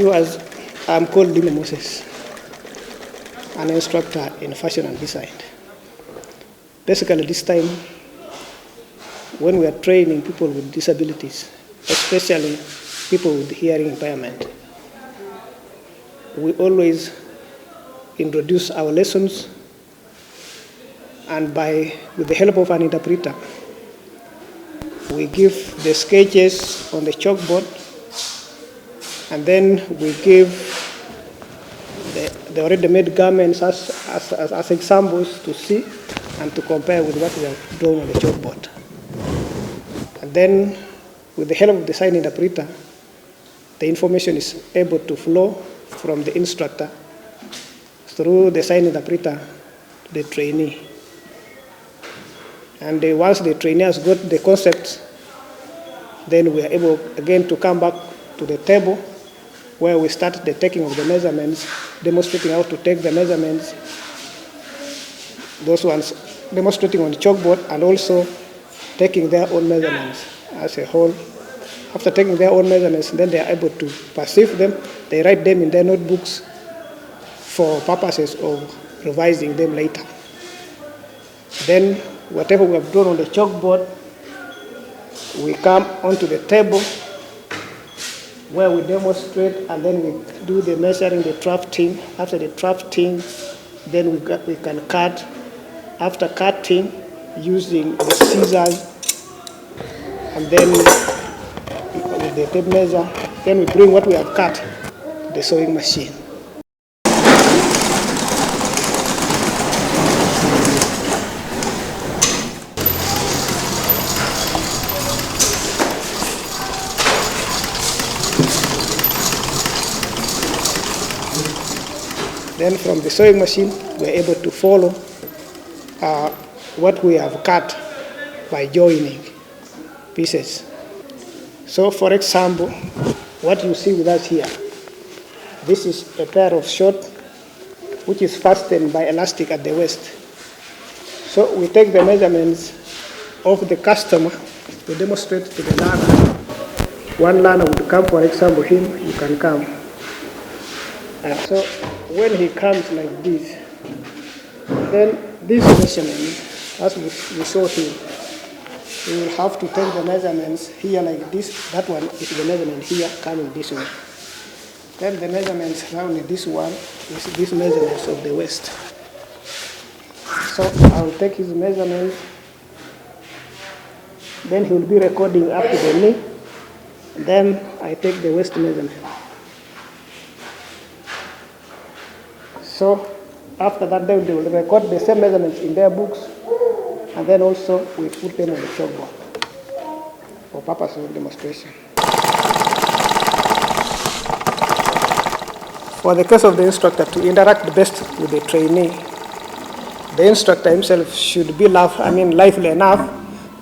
Viewers, I'm called Dino Moses, an instructor in fashion and design. Basically, this time, when we are training people with disabilities, especially people with hearing impairment, we always introduce our lessons, and with the help of an interpreter, we give the sketches on the chalkboard, and then we give the already made garments as examples to see and to compare with what we have drawn on the chalkboard. And then, with the help of the sign interpreter, the information is able to flow from the instructor through the sign interpreter to the trainee. And once the trainee has got the concepts, then we are able again to come back to the table where we start the taking of the measurements, demonstrating how to take the measurements, those ones demonstrating on the chalkboard, and also taking their own measurements as a whole. After taking their own measurements, then they are able to perceive them. They write them in their notebooks for purposes of revising them later. Then, whatever we have drawn on the chalkboard, we come onto the table where we demonstrate, and then we do the measuring, the drafting. After the drafting, then we can cut. After cutting, using the scissors, and then with the tape measure, then we bring what we have cut to the sewing machine. Then from the sewing machine, we're able to follow what we have cut by joining pieces. So, for example, what you see with us here, this is a pair of shorts which is fastened by elastic at the waist. So we take the measurements of the customer, we demonstrate to the learner. One learner would come, for example, him, you can come. And so when he comes like this, then this measurement, as we saw here, we will have to take the measurements here like this. That one is the measurement here coming this way. Then the measurements around this one is these measurements of the waist. So I will take his measurements. Then he will be recording up to the knee. Then I take the waist measurement. So after that, they will record the same measurements in their books, and then also we put them on the chalkboard for purposes of demonstration. For the case of the instructor to interact best with the trainee, the instructor himself should be lively enough,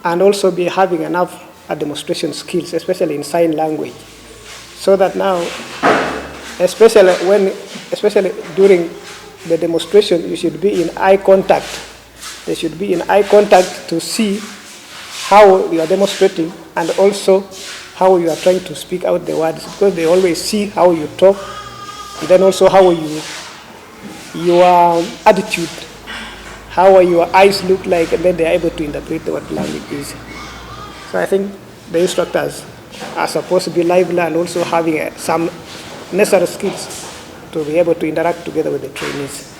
and also be having enough demonstration skills, especially in sign language, so that now, especially during the demonstration, you should be in eye contact. They should be in eye contact to see how you are demonstrating, and also how you are trying to speak out the words, because they always see how you talk, and then also how your attitude, how your eyes look like, and then they are able to interpret what language is. So I think the instructors are supposed to be lively and also having some necessary skills to be able to interact together with the trainees.